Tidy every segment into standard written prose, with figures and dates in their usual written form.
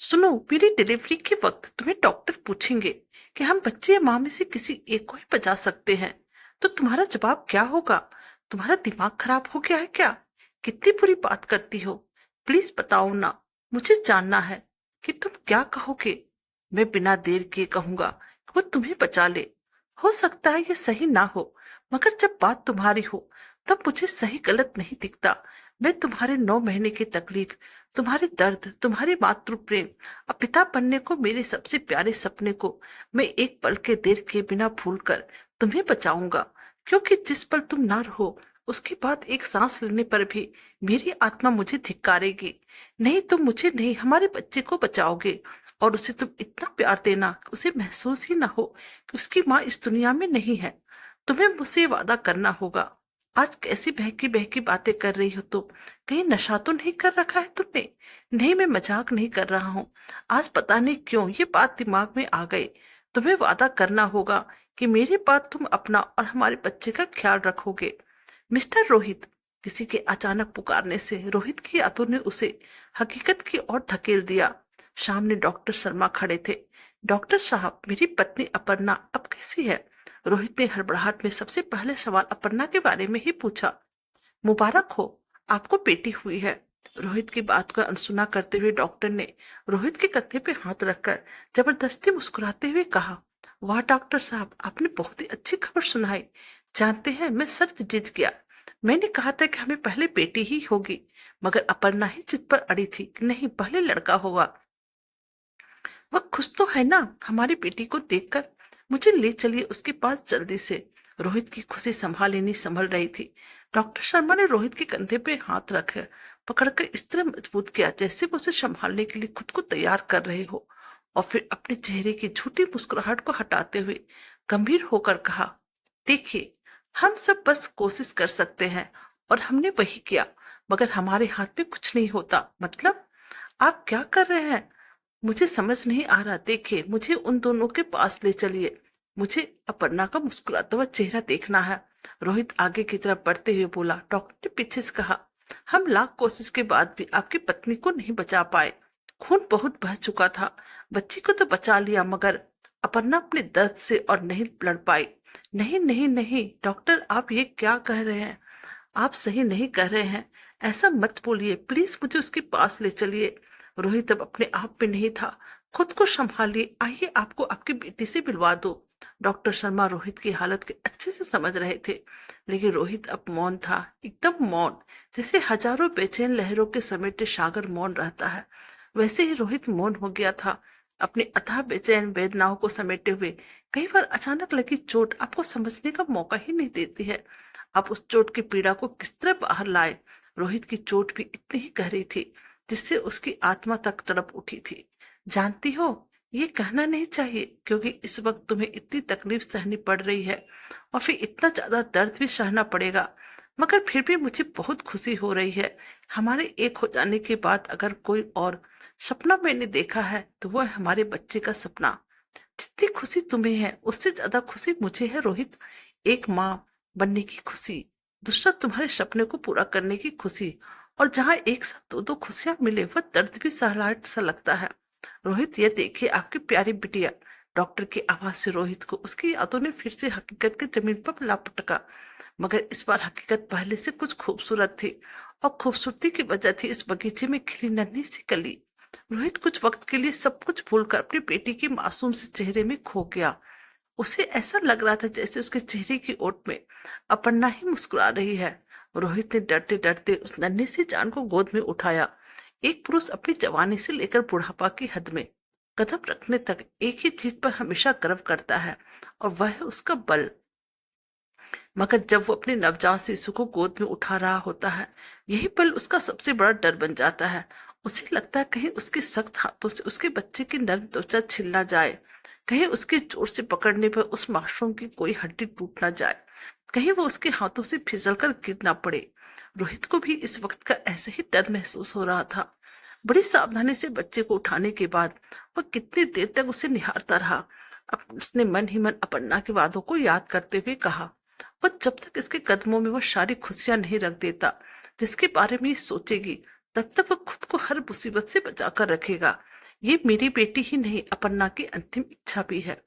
सुनो, मेरी डिलीवरी के वक्त तुम्हें डॉक्टर पूछेंगे कि हम बच्चे या माँ में से किसी एक को ही बचा सकते हैं, तो तुम्हारा जवाब क्या होगा? तुम्हारा दिमाग खराब हो गया है क्या? कितनी बुरी बात करती हो। प्लीज बताओ ना, मुझे जानना है कि तुम क्या कहोगे। मैं बिना देर किए कहूंगा कि वो तुम्हें बचा ले। हो सकता है ये सही ना हो, मगर जब बात तुम्हारी हो तब मुझे सही गलत नहीं दिखता। मैं तुम्हारे 9 महीने की तकलीफ, तुम्हारे दर्द, तुम्हारे मातृ प्रेम और पिता बनने को, मेरे सबसे प्यारे सपने को मैं एक पल के देर किए बिना भूल कर तुम्हें बचाऊंगा। क्योंकि जिस पल तुम ना रहो उसके बाद एक सांस लेने पर भी मेरी आत्मा मुझे धिक्कारेगी। नहीं, तुम मुझे नहीं, हमारे बच्चे को बचाओगे। और उसे तुम इतना प्यार देना कि उसे महसूस ही ना हो कि उसकी माँ इस दुनिया में नहीं है। तुम्हें मुझसे वादा करना होगा। आज कैसी बहकी बहकी बातें कर रही हो तुम? कहीं नशा तो नहीं कर रखा है तुमने? नहीं, मैं मजाक नहीं कर रहा हूँ। आज पता नहीं क्यों ये बात दिमाग में आ गई। तुम्हें वादा करना होगा कि मेरे बाद तुम अपना और हमारे बच्चे का ख्याल रखोगे। मिस्टर रोहित। किसी के अचानक पुकारने से रोहित की यादों ने उसे हकीकत की ओर धकेल दिया। सामने डॉक्टर शर्मा खड़े थे। डॉक्टर साहब, मेरी पत्नी अपर्णा अब कैसी है? रोहित ने हड़बड़ाहट में सबसे पहले सवाल अपर्णा के बारे में ही पूछा। मुबारक हो, आपको बेटी हुई है। रोहित की बात को अनसुना करते हुए डॉक्टर ने रोहित के कंधे पे हाथ रखकर जबरदस्ती मुस्कुराते हुए कहा, वाह डॉक्टर साहब, आपने बहुत ही अच्छी खबर सुनाई। जानते हैं, मैं शर्त जीत गया। मैंने कहा था कि हमें पहले बेटी ही होगी, मगर अपर्णा ही जिद पर अड़ी थी कि नहीं, पहले लड़का होगा। वह खुश तो है ना हमारी बेटी को देखकर? मुझे ले चलिए उसके पास जल्दी से। रोहित की खुशी संभाली नहीं संभल रही थी। डॉक्टर शर्मा ने रोहित के कंधे पे हाथ रखे पकड़कर इस तरह मजबूत किया जैसे वो उसे संभालने के लिए खुद को तैयार कर रहे हो। और फिर अपने चेहरे की झूठी मुस्कुराहट को हटाते हुए गंभीर होकर कहा, देखिए, हम सब बस कोशिश कर सकते हैं और हमने वही किया, मगर हमारे हाथ में कुछ नहीं होता। मतलब? आप क्या कर रहे हैं? मुझे समझ नहीं आ रहा। देखिए, मुझे उन दोनों के पास ले चलिए। मुझे अपर्णा का मुस्कुराता हुआ चेहरा देखना है। रोहित आगे की तरफ बढ़ते हुए बोला। डॉक्टर ने पीछे से कहा, हम लाख कोशिश के बाद भी आपकी पत्नी को नहीं बचा पाए। खून बहुत बह चुका था। बच्ची को तो बचा लिया, मगर अपर्णा अपने दर्द से और नहीं लड़ पाई। नहीं नहीं नहीं डॉक्टर, आप ये क्या कह रहे हैं? आप सही नहीं कर रहे हैं। ऐसा मत बोलिए, प्लीज मुझे उसके पास ले चलिए। रोहित अब अपने आप में नहीं था। खुद को संभालिए, आइए आपको आपकी बेटी से मिलवा दो। डॉक्टर शर्मा रोहित की हालत के अच्छे से समझ रहे थे, लेकिन रोहित अब मौन था, एकदम मौन। जैसे हजारों बेचैन लहरों के समेटे सागर मौन रहता है, वैसे ही रोहित मौन हो गया था। अपनी अथाह बेचैन वेदनाओं को समेटे हुए। कई बार अचानक लगी चोट आपको समझने का मौका ही नहीं देती है। आप उस चोट की पीड़ा को किस तरह बाहर लाए? रोहित की चोट भी इतनी ही गहरी थी जिससे उसकी आत्मा तक तड़प उठी थी। जानती हो, ये कहना नहीं चाहिए क्योंकि इस वक्त तुम्हें इतनी तकलीफ सहनी पड़ रही है और फिर इतना ज्यादा दर्द भी सहना पड़ेगा, मगर फिर भी मुझे बहुत खुशी हो रही है। हमारे एक हो जाने के बाद अगर कोई और सपना मैंने देखा है तो वो है हमारे बच्चे का सपना। जितनी खुशी तुम्हें है उससे ज्यादा खुशी मुझे है रोहित। एक माँ बनने की खुशी, दूसरा तुम्हारे सपने को पूरा करने की खुशी। और जहाँ एक साथ दो दो खुशियां मिले वह दर्द भी सहलाहट सा लगता है। रोहित, ये देखिए आपकी प्यारी बिटिया। डॉक्टर की आवाज से रोहित को उसकी यादों ने फिर से हकीकत के जमीन पर लापटका, मगर इस बार हकीकत पहले से कुछ खूबसूरत थी। और खूबसूरती की वजह थी इस बगीचे में खिली नन्ही सी कली। रोहित कुछ वक्त के लिए सब कुछ भूलकर अपनी बेटी के मासूम से चेहरे में खो गया। उसे ऐसा लग रहा था जैसे उसके चेहरे की ओट में अपर्णा ही मुस्कुरा रही है। रोहित ने डरते डरते उस नन्ही सी जान को गोद में उठाया। एक पुरुष अपनी जवानी से लेकर बुढ़ापा की हद में कदम रखने तक एक ही चीज पर हमेशा गर्व करता है, और वह है उसका बल। मगर जब वो अपने नवजात शिशु को गोद में उठा रहा होता है, यही पल उसका सबसे बड़ा डर बन जाता है। उसे लगता है कहीं उसके सख्त हाथों से उसके बच्चे की नर्म त्वचा छिल ना जाए, कहीं उसके जोर से पकड़ने पर उस मासूम की कोई हड्डी टूट ना जाए, कहीं वो उसके हाथों से फिसल कर गिर ना पड़े। रोहित को भी इस वक्त का ऐसे ही डर महसूस हो रहा था। बड़ी सावधानी से बच्चे को उठाने के बाद वह कितनी देर तक उसे निहारता रहा। अब उसने मन ही मन अपर्णा के वादों को याद करते हुए कहा, वह जब तक इसके कदमों में वह सारी खुशियां नहीं रख देता जिसके बारे में ये सोचेगी, तब तक वह खुद को हर मुसीबत से बचाकर रखेगा। ये मेरी बेटी ही नहीं, अपर्णा की अंतिम इच्छा भी है।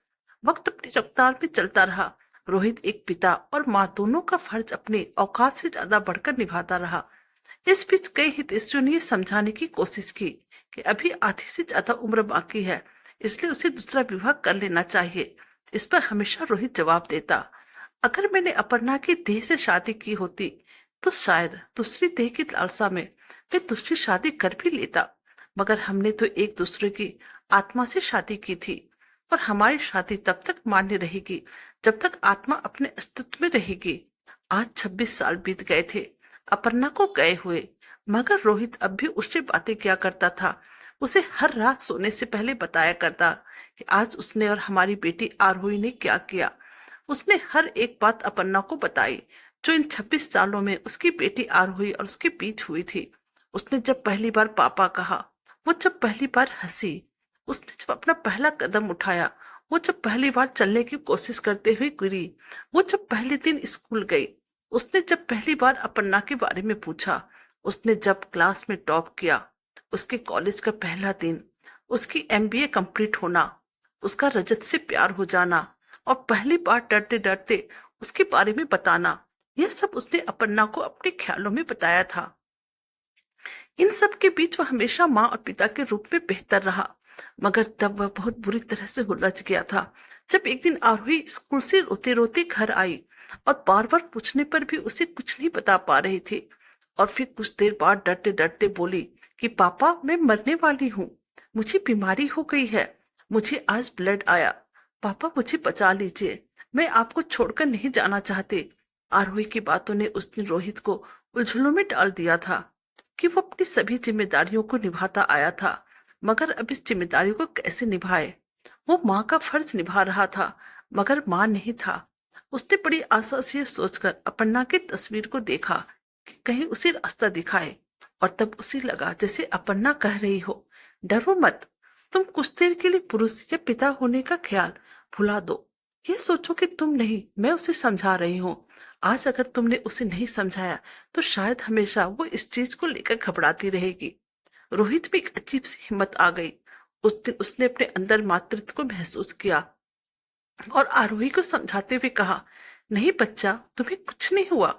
वक्त अपनी रफ्तार में चलता रहा। रोहित एक पिता और माँ दोनों का फर्ज अपने औकात से ज्यादा बढ़कर निभाता रहा। इस बीच कई हितैषियों ने ये समझाने की कोशिश की कि अभी आधी से ज्यादा उम्र बाकी है, इसलिए उसे दूसरा विवाह कर लेना चाहिए। इस पर हमेशा रोहित जवाब देता, अगर मैंने अपर्णा की देह से शादी की होती तो शायद दूसरी देह की लालसा में मैं दूसरी शादी कर भी लेता, मगर हमने तो एक दूसरे की आत्मा से शादी की थी और हमारी शादी तब तक मान्य रहेगी जब तक आत्मा अपने अस्तित्व में रहेगी। आज 26 साल बीत गए थे अपर्णा को गए हुए, मगर रोहित अब भी उससे बातें किया करता था। उसे हर रात सोने से पहले बताया करता कि आज उसने और हमारी बेटी आरोही ने क्या किया। उसने हर एक बात अपर्णा को बताई जो इन 26 सालों में उसकी बेटी आरोही और उसके बीच हुई थी। उसने जब पहली बार पापा कहा, वो जब पहली बार हंसी, उसने जब अपना पहला कदम उठाया, वो जब पहली बार चलने की कोशिश करते हुए गिरी, वो जब पहले दिन स्कूल गई, उसने जब पहली बार अपर्णा के बारे में पूछा, उसने जब क्लास में टॉप किया, उसके कॉलेज का पहला दिन, उसकी एमबीए कंप्लीट होना, उसका रजत से प्यार हो जाना और पहली बार डरते डरते उसके बारे में बताना, यह सब उसने अपर्णा को अपने ख्यालों में बताया था। इन सब के बीच वह हमेशा माँ और पिता के रूप में बेहतर रहा, मगर तब वह बहुत बुरी तरह से उलझ गया था। जब एक दिन आरोही स्कूल से रोते रोते घर आई और बार बार पूछने पर भी उसे कुछ नहीं बता पा रही थी, और फिर कुछ देर बाद डरते डरते बोली कि पापा मैं मरने वाली हूँ, मुझे बीमारी हो गई है, मुझे आज ब्लड आया, पापा मुझे बचा लीजिए, मैं आपको छोड़कर नहीं जाना चाहती। आरोही की बातों ने उस दिन रोहित को उलझनों में डाल दिया था कि वो अपनी सभी जिम्मेदारियों को निभाता आया था, मगर अब इस जिम्मेदारी को कैसे निभाए। वो माँ का फर्ज निभा रहा था, मगर माँ नहीं था। उसने बड़ी आशा से सोचकर अपर्णा की तस्वीर को देखा कि कहीं उसे रास्ता दिखाए, और तब उसे लगा जैसे अपर्णा कह रही हो, डरो मत, तुम कुछ देर के लिए पुरुष या पिता होने का ख्याल भुला दो, ये सोचो कि तुम नहीं, मैं उसे समझा रही हूँ। आज अगर तुमने उसे नहीं समझाया तो शायद हमेशा वो इस चीज को लेकर घबराती रहेगी। रोहित में एक अजीब सी हिम्मत आ गई। उस दिन उसने अपने अंदर मातृत्व को महसूस किया और आरोही को समझाते हुए कहा, नहीं बच्चा, तुम्हें कुछ नहीं हुआ।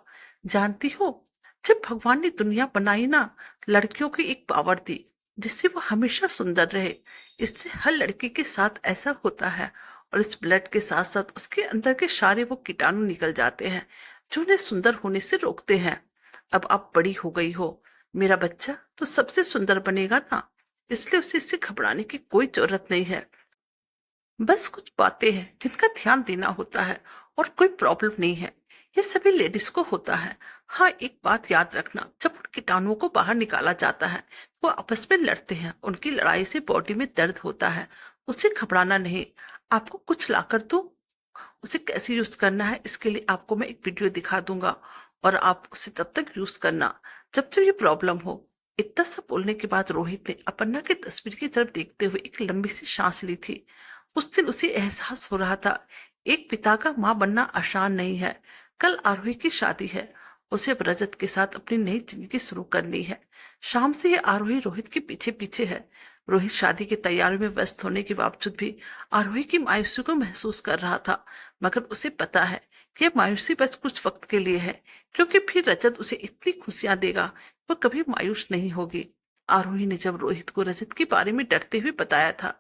जानती हो, जब भगवान ने दुनिया बनाई ना, लड़कियों की एक पावर दी जिससे वो हमेशा सुंदर रहे, इसलिए हर लड़की के साथ ऐसा होता है, और इस ब्लड के साथ साथ उसके अंदर के सारे वो कीटाणु निकल जाते हैं जो उन्हें सुंदर होने से रोकते हैं। अब आप बड़ी हो गई हो, मेरा बच्चा तो सबसे सुंदर बनेगा ना, इसलिए उसे इससे घबराने की कोई जरूरत नहीं है। बस कुछ बातें हैं जिनका ध्यान देना होता है और कोई प्रॉब्लम नहीं है, ये सभी लेडीज को होता है। हाँ, एक बात याद रखना, जब उन कीटाणुओं को बाहर निकाला जाता है वो आपस में लड़ते हैं, उनकी लड़ाई से बॉडी में दर्द होता है, उससे घबराना नहीं। आपको कुछ लाकर दूं, उसे कैसे यूज करना है इसके लिए आपको मैं एक वीडियो दिखा दूंगा, और आप उसे तब तक यूज करना जब तक ये प्रॉब्लम हो। इतना सब बोलने के बाद रोहित ने अपर्णा की तस्वीर की तरफ देखते हुए एक लंबी सी सांस ली थी। उस दिन उसे एहसास हो रहा था, एक पिता का माँ बनना आसान नहीं है। कल आरोही की शादी है, उसे अब रजत के साथ अपनी नई जिंदगी शुरू करनी है। शाम से ये आरोही रोहित के पीछे पीछे है। रोहित शादी की तैयारी में व्यस्त होने के बावजूद भी आरोही की मायूसी को महसूस कर रहा था, मगर उसे पता है कि यह मायूसी बस कुछ वक्त के लिए है, क्योंकि फिर रजत उसे इतनी खुशियां देगा वह कभी मायूस नहीं होगी। आरोही ने जब रोहित को रजत के बारे में डरते हुए बताया था,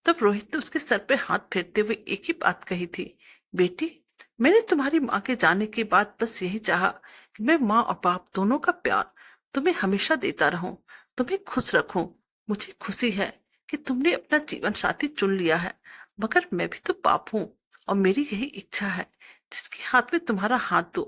तब रोहित ने उसके सर पे हाथ फेरते हुए एक ही बात कही थी, बेटी, मैंने तुम्हारी माँ के जाने के बाद बस यही चाहा कि मैं माँ और बाप दोनों का प्यार तुम्हें हमेशा देता रहूं, तुम्हें खुश रखूं। मुझे खुशी है कि तुमने अपना जीवन साथी चुन लिया है, मगर मैं भी तो बाप हूँ और मेरी यही इच्छा है, जिसके हाथ में तुम्हारा हाथ दो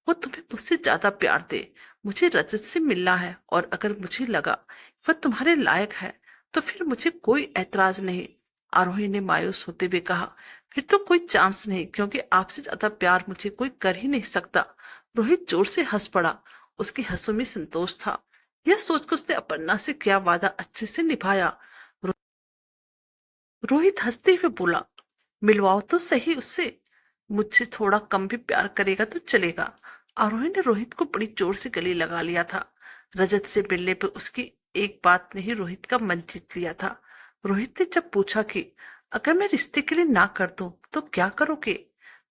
वो तुम्हें मुझसे ज्यादा प्यार दे। मुझे रजत से मिलना है, और अगर मुझे लगा वह तुम्हारे लायक है तो फिर मुझे कोई ऐतराज नहीं। आरोही ने मायूस होते हुए कहा, फिर तो कोई चांस नहीं, क्योंकि आपसे ज्यादा प्यार मुझे कोई कर ही नहीं सकता। रोहित जोर से हंस पड़ा, उसकी हंसों में संतोष था। यह सोचकर उसने अपर्णा से क्या वादा अच्छे से निभाया। रोहित हंसते हुए बोला, मिलवाओ तो सही उससे, मुझसे थोड़ा कम भी प्यार करेगा तो चलेगा। आरोही ने रोहित को बड़ी जोर से गले लगा लिया था। रजत से मिलने पर उसकी एक बात ने ही रोहित का मन जीत लिया था। रोहित ने जब पूछा कि अगर मैं रिश्ते के लिए ना कर दूं तो क्या करोगे,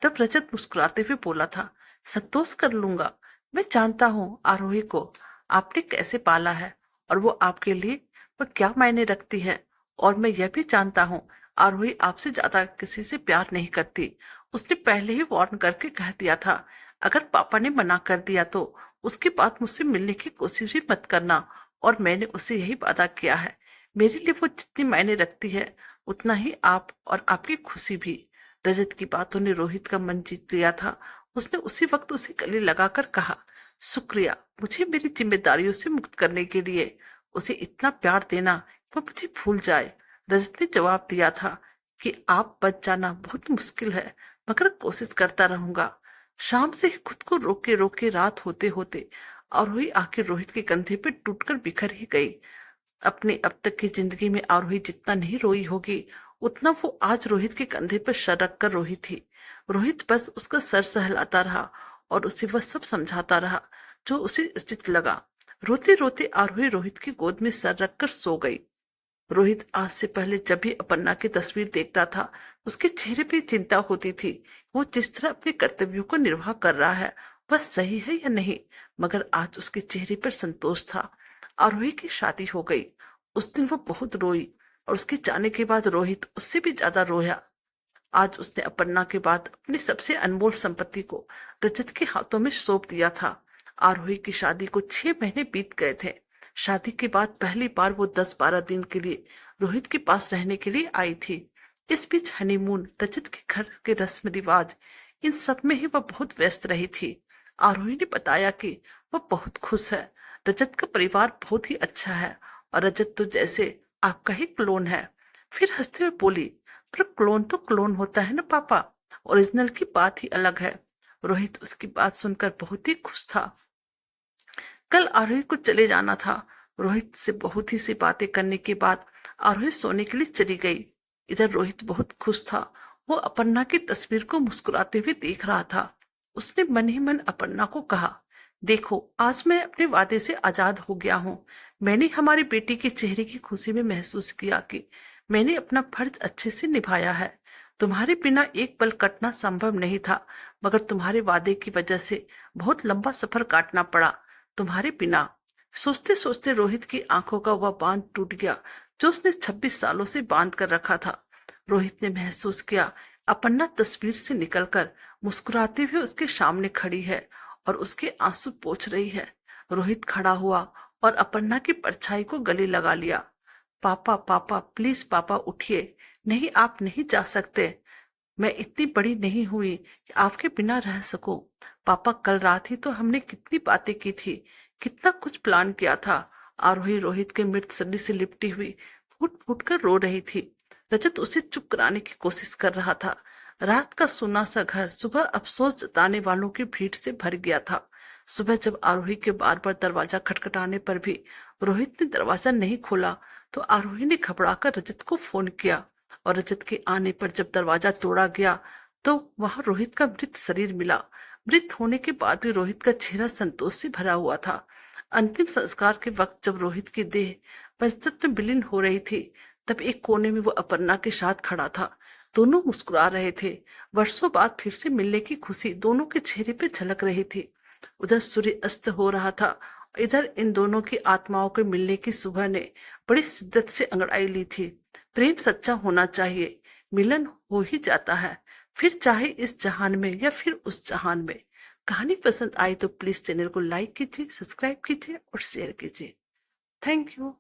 तब रजत मुस्कुराते हुए बोला था, संतोष कर लूंगा। मैं जानता हूँ आरोही को आपने कैसे पाला है और वो आपके लिए वह क्या मायने रखती है। और मैं यह भी जानता हूँ आरोही आपसे ज्यादा किसी से प्यार नहीं करती। उसने पहले ही वार्न करके कह दिया था, अगर पापा ने मना कर दिया तो उसके बाद मुझसे मिलने की कोशिश भी मत करना। और मैंने उसे यही वादा किया है। मेरे लिए वो जितनी मायने रखती है उतना ही आप और आपकी खुशी भी। रजत की बातों ने रोहित का मन जीत लिया था। उसने उसी वक्त उसे गले लगाकर कहा, शुक्रिया मुझे मेरी जिम्मेदारियों से मुक्त करने के लिए। उसे इतना प्यार देना वो मुझे भूल जाए। रजत ने जवाब दिया था कि आप बच जाना बहुत मुश्किल है, मगर कोशिश करता रहूंगा। शाम से ही खुद को रोके रोके रात होते होते आरोही आखिर रोहित के कंधे पे टूटकर बिखर ही गई। अपनी अब तक की जिंदगी में आरोही जितना नहीं रोई होगी उतना वो आज रोहित के कंधे पर सर रखकर रोई थी। रोहित बस उसका सर सहलाता रहा और उसे वह सब समझाता रहा जो उसे उचित लगा। रोते रोते आरोही रोहित की गोद में सर रखकर सो गई। रोहित आज से पहले जब भी अपर्णा की तस्वीर देखता था उसके चेहरे पे चिंता होती थी। वो जिस तरह अपने कर्तव्यों को निर्वाह कर रहा है वह सही है या नहीं, मगर आज उसके चेहरे पर संतोष था। आरोही की शादी हो गई। उस दिन वो बहुत रोई और उसके जाने के बाद रोहित उससे भी ज्यादा रोया। आज उसने अपर्णा के बाद अपनी सबसे अनमोल संपत्ति को रजत के हाथों में सौंप दिया था। आरोही की शादी को 6 महीने बीत गए थे। शादी के बाद पहली बार वो 10-12 दिन के लिए रोहित के पास रहने के लिए आई थी। इस बीच हनीमून, रजत के घर के रस्म रिवाज, इन सब में ही वह बहुत व्यस्त रही थी। आरोही ने बताया कि वह बहुत खुश है। रजत का परिवार बहुत ही अच्छा है और रजत तो जैसे आपका ही क्लोन है। फिर हंसते हुए बोली, पर क्लोन तो क्लोन होता है ना पापा, ओरिजिनल की बात ही अलग है। रोहित उसकी बात सुनकर बहुत ही खुश था। कल आरोही को चले जाना था। रोहित से बहुत ही सी बातें करने के बाद आरोही सोने के लिए चली गई। इधर रोहित बहुत खुश था। वो अपर्णा की तस्वीर को मुस्कुराते हुए देख रहा था। उसने मन ही मन अपर्णा को कहा, देखो आज मैं अपने वादे से आजाद हो गया हूँ। मैंने हमारी बेटी के चेहरे की खुशी में महसूस किया कि मैंने अपना फर्ज अच्छे से निभाया है। तुम्हारे बिना एक पल कटना संभव नहीं था, मगर तुम्हारे वादे की वजह से बहुत लंबा सफर काटना पड़ा। तुम्हारे बिना। सोचते सोचते रोहित की आंखों का वह बांध टूट गया जो उसने 26 सालों से बांध कर रखा था। रोहित ने महसूस किया अपर्णा तस्वीर से निकलकर मुस्कुराते हुए उसके सामने खड़ी है और उसके आंसू पोंछ रही है। रोहित खड़ा हुआ और अपर्णा की परछाई को गले लगा लिया। पापा पापा प्लीज पापा उठिए। नहीं आप नहीं जा सकते। मैं इतनी बड़ी नहीं हुई कि आपके बिना रह सकूं। पापा कल रात ही तो हमने कितनी बातें की थी, कितना कुछ प्लान किया था। आरोही रोहित के मृत शरीर से लिपटी हुई फूट फूट कर रो रही थी। रजत उसे चुप कराने की कोशिश कर रहा था। रात का सुना सा घर सुबह अफसोस जताने वालों की भीड़ से भर गया था। सुबह जब आरोही के बार बार दरवाजा खटखटाने पर भी रोहित ने दरवाजा नहीं खोला तो आरोही ने घबराकर रजत को फोन किया। और रजत के आने पर जब दरवाजा तोड़ा गया तो वहां रोहित का मृत शरीर मिला। मृत होने के बाद भी रोहित का चेहरा संतोष से भरा हुआ था। अंतिम संस्कार के वक्त जब रोहित की देह पंचतत्व में विलीन हो रही थी तब एक कोने में वो अपर्णा के साथ खड़ा था। दोनों मुस्कुरा रहे थे। वर्षों बाद फिर से मिलने की खुशी दोनों के चेहरे पे झलक रही थी। उधर सूर्य अस्त हो रहा था। इधर इन दोनों की आत्माओं के मिलने की सुबह ने बड़ी शिद्दत से अंगड़ाई ली थी। प्रेम सच्चा होना चाहिए, मिलन हो ही जाता है, फिर चाहे इस जहान में या फिर उस जहान में। कहानी पसंद आई तो प्लीज चैनल को लाइक कीजिए, सब्सक्राइब कीजिए और शेयर कीजिए। Thank you.